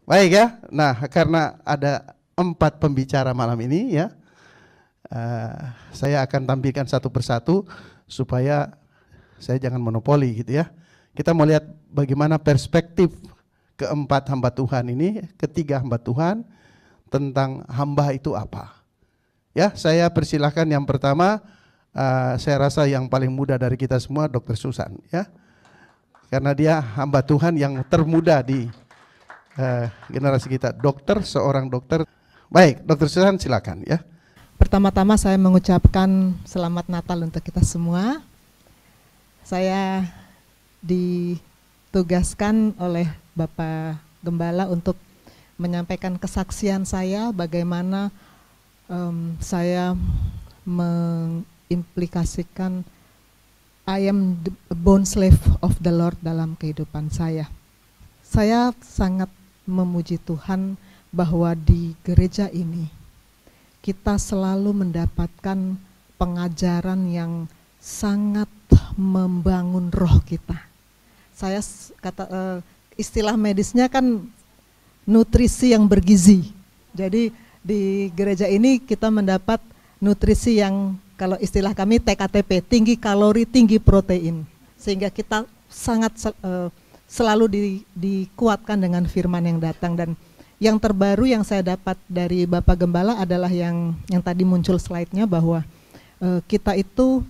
Baik ya. Nah, karena ada 4 pembicara malam ini ya, saya akan tampilkan satu persatu supaya saya jangan monopoli gitu ya. Kita mau lihat bagaimana perspektif keempat hamba Tuhan ini, ketiga hamba Tuhan tentang hamba itu apa. Ya, saya persilahkan yang pertama, saya rasa yang paling muda dari kita semua, Dr. Susan ya. Karena dia hamba Tuhan yang termuda di generasi kita, seorang dokter. Baik, Dr. Susan silakan ya. Pertama-tama saya mengucapkan selamat Natal untuk kita semua. Saya ditugaskan oleh Bapak Gembala untuk menyampaikan kesaksian saya bagaimana saya mengimplikasikan I am the bond slave of the Lord dalam kehidupan saya. Saya sangat memuji Tuhan bahwa di gereja ini kita selalu mendapatkan pengajaran yang sangat membangun roh kita. Saya istilah medisnya kan nutrisi yang bergizi. Jadi di gereja ini kita mendapat nutrisi yang kalau istilah kami TKTP, tinggi kalori, tinggi protein. Sehingga kita sangat selalu dikuatkan dengan firman yang datang. Dan yang terbaru yang saya dapat dari Bapak Gembala adalah yang tadi muncul slide-nya bahwa kita itu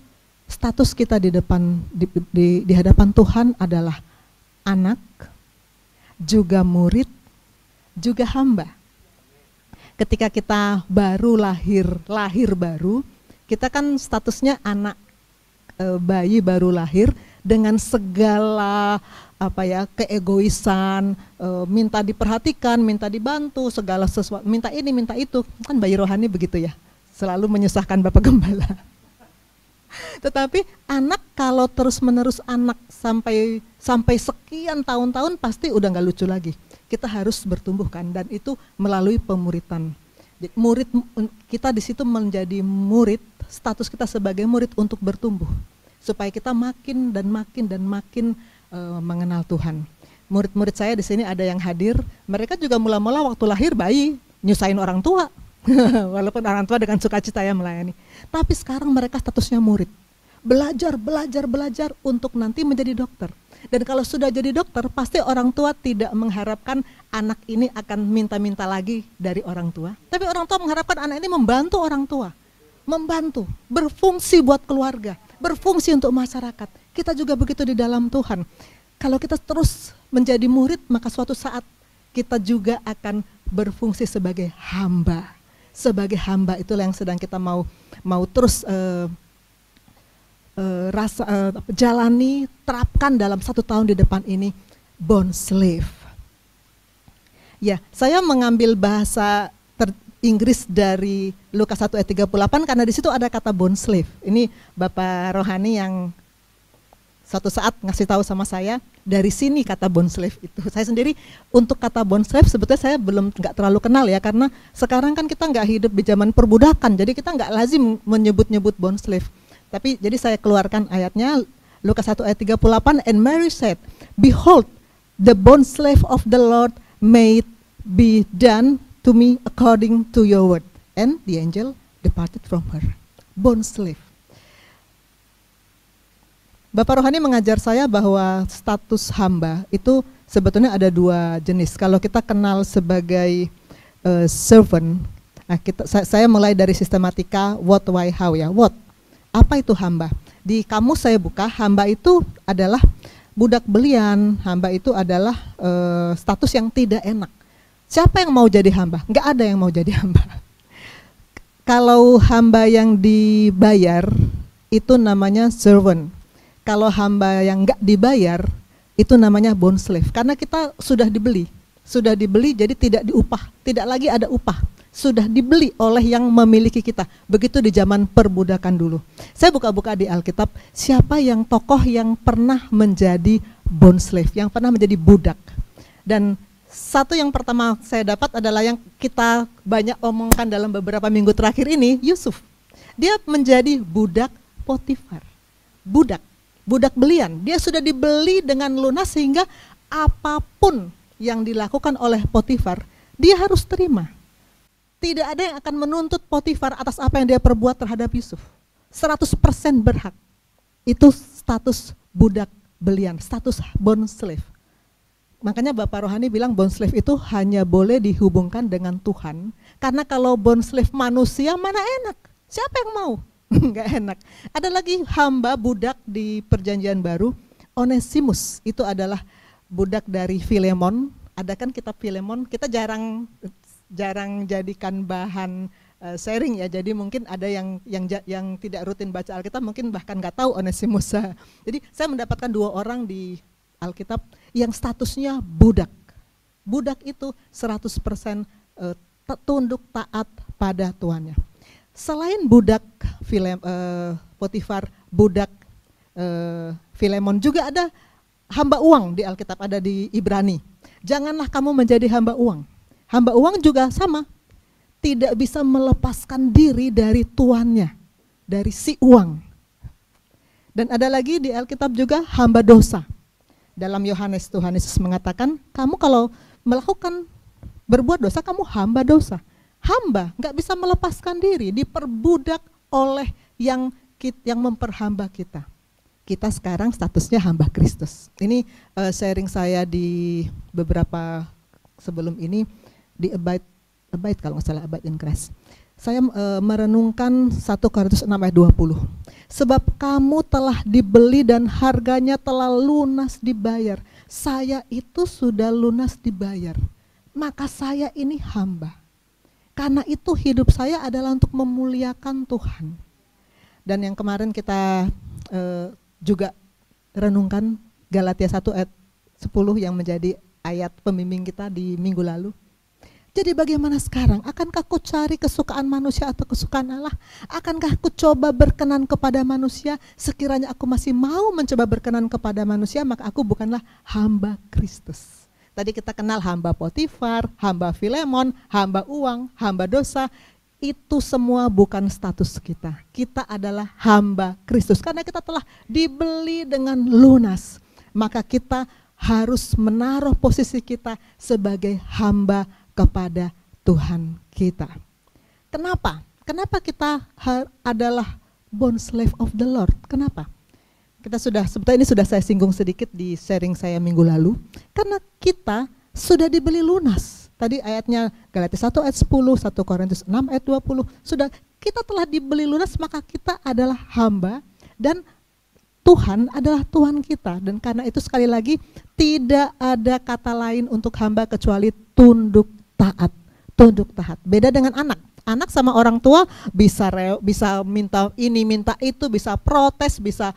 status kita di hadapan Tuhan adalah anak, juga murid, juga hamba. Ketika kita baru lahir baru, kita kan statusnya anak, bayi baru lahir dengan segala keegoisan, minta diperhatikan, minta dibantu, segala sesuatu, minta ini, minta itu. Kan bayi rohani begitu ya, selalu menyusahkan Bapak Gembala. Tetapi anak kalau terus-menerus anak sampai sekian tahun-tahun pasti udah nggak lucu lagi. Kita harus bertumbuh kan, dan itu melalui pemuritan. Murid kita di situ menjadi murid, status kita sebagai murid untuk bertumbuh supaya kita makin dan makin mengenal Tuhan. Murid-murid saya di sini ada yang hadir, mereka juga mula-mula waktu lahir bayi nyusahin orang tua. Walaupun orang tua dengan sukacita ya melayani. Tapi sekarang mereka statusnya murid. Belajar untuk nanti menjadi dokter. Dan kalau sudah jadi dokter, pasti orang tua tidak mengharapkan anak ini akan minta-minta lagi dari orang tua. Tapi orang tua mengharapkan anak ini membantu orang tua. Membantu, berfungsi buat keluarga, berfungsi untuk masyarakat. Kita juga begitu di dalam Tuhan. Kalau kita terus menjadi murid, maka suatu saat kita juga akan berfungsi sebagai hamba. Sebagai hamba itulah yang sedang kita mau terus jalani, terapkan dalam 1 tahun di depan ini, bond slave. Ya, saya mengambil bahasa Inggris dari Lukas 1 ayat 38 karena di situ ada kata bond slave. Ini Bapak Rohani yang suatu saat ngasih tahu sama saya, dari sini kata bond slave itu. Saya sendiri untuk kata bond slave sebetulnya saya nggak terlalu kenal ya, karena sekarang kan kita nggak hidup di zaman perbudakan, jadi kita nggak lazim menyebut-nyebut bond slave. Tapi jadi saya keluarkan ayatnya, Lukas 1 ayat 38, and Mary said, behold, the bond slave of the Lord may be done to me according to your word. And the angel departed from her. Bond slave. Bapak Rohani mengajar saya bahwa status hamba itu sebetulnya ada 2 jenis. Kalau kita kenal sebagai servant, saya mulai dari sistematika what, why, how ya. What? Apa itu hamba? Di kamus saya buka, hamba itu adalah budak belian, hamba itu adalah status yang tidak enak. Siapa yang mau jadi hamba? Nggak ada yang mau jadi hamba. Kalau hamba yang dibayar, itu namanya servant. Kalau hamba yang nggak dibayar, itu namanya bond slave. Karena kita sudah dibeli jadi tidak diupah, tidak lagi ada upah. Sudah dibeli oleh yang memiliki kita. Begitu di zaman perbudakan dulu. Saya buka-buka di Alkitab, siapa yang tokoh yang pernah menjadi bond slave, yang pernah menjadi budak. Dan satu yang pertama saya dapat adalah yang kita banyak omongkan dalam beberapa minggu terakhir ini, Yusuf. Dia menjadi budak Potifar. Budak belian. Dia sudah dibeli dengan lunas sehingga apapun yang dilakukan oleh Potifar, dia harus terima. Tidak ada yang akan menuntut Potifar atas apa yang dia perbuat terhadap Yusuf. 100% berhak. Itu status budak belian, status bond slave. Makanya Bapak Rohani bilang bond slave itu hanya boleh dihubungkan dengan Tuhan. Karena kalau bond slave manusia mana enak? Siapa yang mau? Enggak enak. Ada lagi hamba budak di Perjanjian Baru, Onesimus. Itu adalah budak dari Filemon. Ada kan kitab Filemon, kita jarang jadikan bahan sharing ya. Jadi mungkin ada yang tidak rutin baca Alkitab mungkin bahkan nggak tahu Onesimus. Jadi saya mendapatkan 2 orang di Alkitab yang statusnya budak. Budak itu 100% tunduk taat pada tuannya. Selain budak Potifar, budak Filemon, juga ada hamba uang di Alkitab, ada di Ibrani. Janganlah kamu menjadi hamba uang. Hamba uang juga sama, tidak bisa melepaskan diri dari tuannya, dari si uang. Dan ada lagi di Alkitab juga hamba dosa. Dalam Yohanes, Tuhan Yesus mengatakan, kamu kalau berbuat dosa, kamu hamba dosa. Hamba nggak bisa melepaskan diri, diperbudak oleh yang memperhamba kita. Kita sekarang statusnya hamba Kristus. Ini sharing saya di beberapa sebelum ini di Abide kalau nggak salah, Abide in Christ. Saya merenungkan 1 Korintus 6 ayat 20. Sebab kamu telah dibeli dan harganya telah lunas dibayar. Saya itu sudah lunas dibayar. Maka saya ini hamba. Karena itu hidup saya adalah untuk memuliakan Tuhan. Dan yang kemarin kita juga renungkan Galatia 1 ayat 10 yang menjadi ayat pembimbing kita di minggu lalu. Jadi bagaimana sekarang? Akankah ku cari kesukaan manusia atau kesukaan Allah? Akankah ku coba berkenan kepada manusia? Sekiranya aku masih mau mencoba berkenan kepada manusia, maka aku bukanlah hamba Kristus. Tadi kita kenal hamba Potifar, hamba Filemon, hamba uang, hamba dosa. Itu semua bukan status kita. Kita adalah hamba Kristus. Karena kita telah dibeli dengan lunas. Maka kita harus menaruh posisi kita sebagai hamba kepada Tuhan kita. Kenapa? Kenapa kita adalah bond slave of the Lord? Kenapa? Sebetulnya ini sudah saya singgung sedikit di sharing saya minggu lalu. Karena kita sudah dibeli lunas. Tadi ayatnya Galatia 1 ayat 10, 1 Korintus 6 ayat 20. Kita telah dibeli lunas, maka kita adalah hamba dan Tuhan adalah Tuhan kita. Dan karena itu sekali lagi tidak ada kata lain untuk hamba kecuali tunduk taat. Tunduk taat. Beda dengan anak. Anak sama orang tua bisa minta ini, minta itu, bisa protes, bisa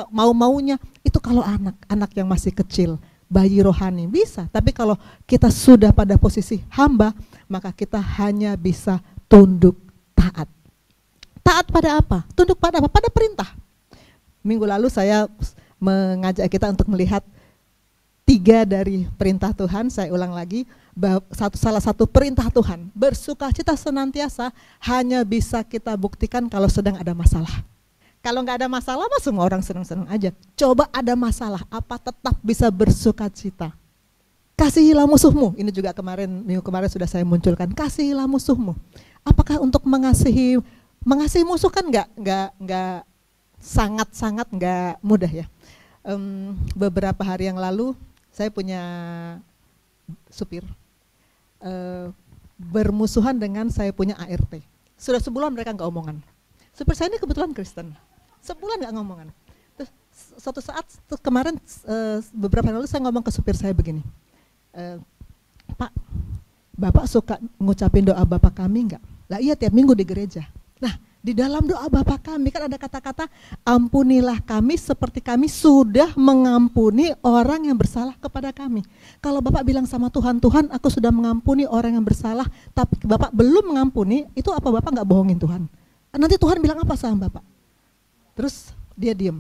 mau-maunya. Itu kalau anak yang masih kecil, bayi rohani bisa. Tapi kalau kita sudah pada posisi hamba, maka kita hanya bisa tunduk taat. Taat pada apa? Tunduk pada apa? Pada perintah. Minggu lalu saya mengajak kita untuk melihat 3 dari perintah Tuhan. Saya ulang lagi, salah satu perintah Tuhan, bersukacita senantiasa, hanya bisa kita buktikan kalau sedang ada masalah. Kalau nggak ada masalah, mah semua orang senang-senang aja. Coba ada masalah, apa tetap bisa bersukacita. Kasihilah musuhmu, ini juga minggu kemarin sudah saya munculkan. Kasihilah musuhmu. Apakah untuk mengasihi musuh kan nggak sangat nggak mudah ya. Beberapa hari yang lalu saya punya supir bermusuhan dengan saya punya ART. Sudah sebulan mereka nggak omongan. Supir saya ini kebetulan Kristen. Sebulan nggak ngomongan. Terus suatu saat kemarin beberapa hari lalu saya ngomong ke supir saya begini, Pak, Bapak suka ngucapin doa Bapak kami nggak? Lah iya, tiap minggu di gereja. Nah, di dalam doa Bapa kami kan ada kata-kata, ampunilah kami seperti kami sudah mengampuni orang yang bersalah kepada kami. Kalau Bapak bilang sama Tuhan, Tuhan aku sudah mengampuni orang yang bersalah, tapi Bapak belum mengampuni, itu apa Bapak nggak bohongin Tuhan? Nanti Tuhan bilang apa sama Bapak? Terus dia diem.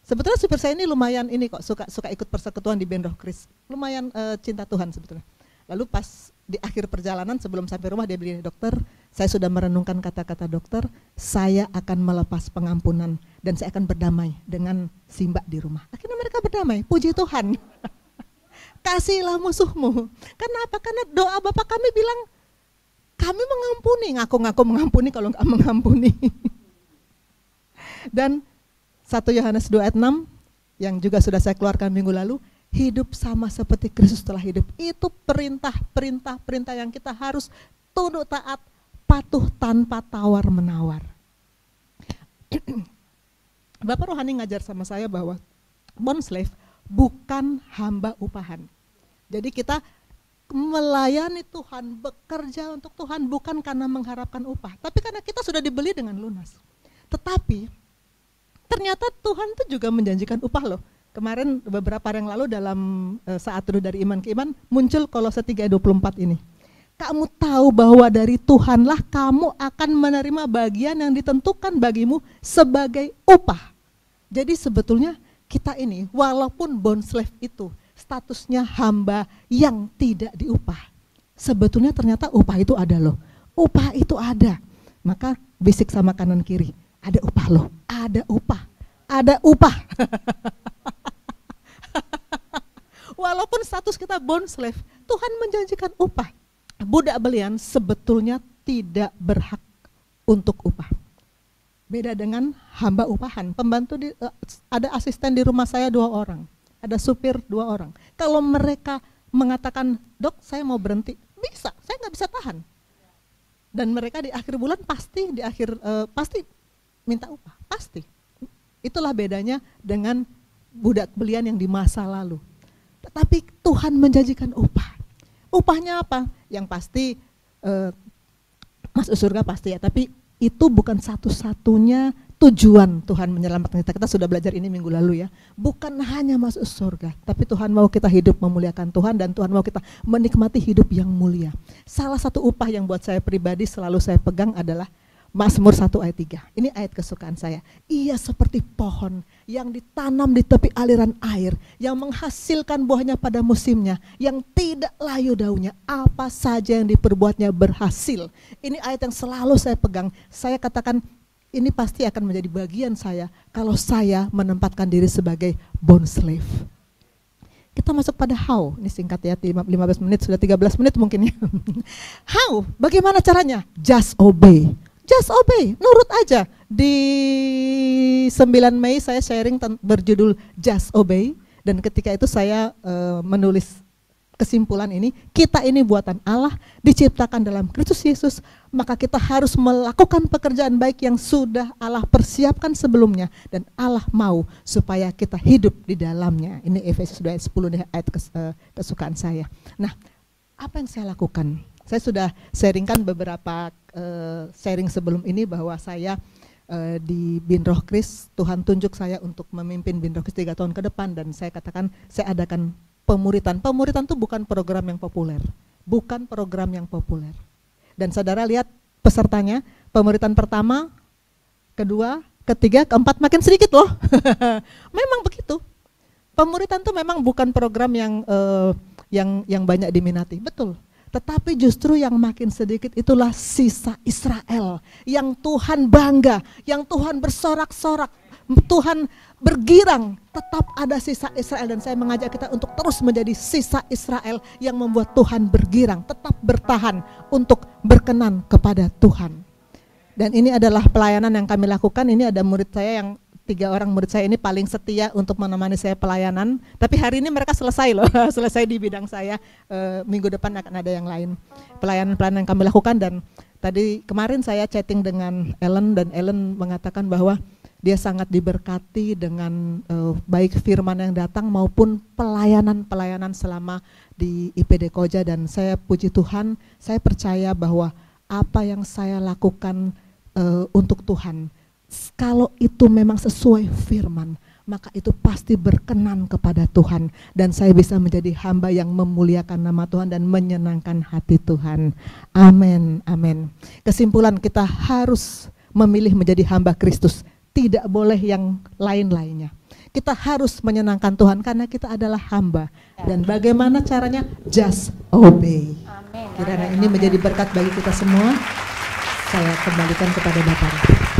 Sebetulnya supir saya ini lumayan ini kok, suka ikut persekutuan di Band Roh Kris. Lumayan cinta Tuhan sebetulnya. Lalu pas di akhir perjalanan sebelum sampai rumah dia bilang, dokter, saya sudah merenungkan kata-kata dokter, saya akan melepas pengampunan dan saya akan berdamai dengan si Mbak di rumah. Akhirnya mereka berdamai, puji Tuhan. kasihilah musuhmu. Kenapa? Karena doa Bapa kami bilang, kami mengampuni, ngaku-ngaku mengampuni kalau nggak mengampuni. Dan 1 Yohanes 2 ayat 6 yang juga sudah saya keluarkan minggu lalu, hidup sama seperti Kristus telah hidup. Itu perintah yang kita harus tunduk taat, patuh tanpa tawar-menawar. Bapak rohani ngajar sama saya bahwa bond slave bukan hamba upahan. Jadi kita melayani Tuhan, bekerja untuk Tuhan bukan karena mengharapkan upah, tapi karena kita sudah dibeli dengan lunas. Tetapi ternyata Tuhan itu juga menjanjikan upah loh. Kemarin beberapa hari yang lalu dalam saat teduh dari iman ke iman muncul Kolose 3:24 ini. Kamu tahu bahwa dari Tuhanlah kamu akan menerima bagian yang ditentukan bagimu sebagai upah. Jadi sebetulnya kita ini walaupun bond slave itu statusnya hamba yang tidak diupah, sebetulnya ternyata upah itu ada loh. Upah itu ada. Maka bisik sama kanan kiri, ada upah loh, ada upah. Ada upah. Walaupun status kita bond slave, Tuhan menjanjikan upah. Budak belian sebetulnya tidak berhak untuk upah. Beda dengan hamba upahan. Pembantu ada asisten di rumah saya 2 orang, ada supir 2 orang. Kalau mereka mengatakan, dok saya mau berhenti, bisa, saya nggak bisa tahan. Dan mereka di akhir bulan pasti pasti minta upah, pasti. Itulah bedanya dengan budak belian yang di masa lalu. Tetapi Tuhan menjanjikan upah. Upahnya apa? Yang pasti masuk surga pasti ya, tapi itu bukan satu-satunya tujuan Tuhan menyelamatkan kita. Kita sudah belajar ini minggu lalu ya. Bukan hanya masuk surga, tapi Tuhan mau kita hidup memuliakan Tuhan dan Tuhan mau kita menikmati hidup yang mulia. Salah satu upah yang buat saya pribadi selalu saya pegang adalah Mazmur 1 ayat 3. Ini ayat kesukaan saya. Ia seperti pohon yang ditanam di tepi aliran air, yang menghasilkan buahnya pada musimnya, yang tidak layu daunnya, apa saja yang diperbuatnya berhasil. Ini ayat yang selalu saya pegang. Saya katakan ini pasti akan menjadi bagian saya kalau saya menempatkan diri sebagai bond slave. Kita masuk pada how. Ini singkat ya, 15 menit, sudah 13 menit mungkin ya. How? Bagaimana caranya? Just obey. Just obey, nurut aja. Di 9 Mei saya sharing berjudul Just Obey. Dan ketika itu saya menulis kesimpulan ini, kita ini buatan Allah, diciptakan dalam Kristus Yesus, maka kita harus melakukan pekerjaan baik yang sudah Allah persiapkan sebelumnya. Dan Allah mau supaya kita hidup di dalamnya. Ini Efesus 2 ayat 10 ayat kesukaan saya. Nah, apa yang saya lakukan? Saya sudah sharingkan beberapa sharing sebelum ini bahwa saya di Binroh Kris, Tuhan tunjuk saya untuk memimpin Binroh Kris 3 tahun ke depan, dan saya katakan saya adakan pemuritan. Pemuritan itu bukan program yang populer, bukan program yang populer. Dan saudara lihat pesertanya, pemuritan pertama, kedua, ketiga, keempat makin sedikit loh. Memang begitu. Pemuritan itu memang bukan program yang banyak diminati, betul. Tetapi justru yang makin sedikit itulah sisa Israel yang Tuhan bangga, yang Tuhan bersorak-sorak, Tuhan bergirang, tetap ada sisa Israel. Dan saya mengajak kita untuk terus menjadi sisa Israel yang membuat Tuhan bergirang, tetap bertahan untuk berkenan kepada Tuhan. Dan ini adalah pelayanan yang kami lakukan. Ini ada murid saya yang 3 orang murid saya ini paling setia untuk menemani saya pelayanan. Tapi hari ini mereka selesai loh, selesai di bidang saya. Minggu depan akan ada yang lain. Pelayanan-pelayanan yang kami lakukan. Dan tadi kemarin saya chatting dengan Ellen, dan Ellen mengatakan bahwa dia sangat diberkati dengan baik firman yang datang maupun pelayanan-pelayanan selama di IPD Koja. Dan saya puji Tuhan, saya percaya bahwa apa yang saya lakukan untuk Tuhan, kalau itu memang sesuai firman, maka itu pasti berkenan kepada Tuhan. Dan saya bisa menjadi hamba yang memuliakan nama Tuhan dan menyenangkan hati Tuhan. Amin, amin. Kesimpulan, kita harus memilih menjadi hamba Kristus. Tidak boleh yang lain-lainnya. Kita harus menyenangkan Tuhan karena kita adalah hamba. Dan bagaimana caranya? Just obey. Kiranya ini menjadi berkat bagi kita semua. Saya kembalikan kepada Bapak.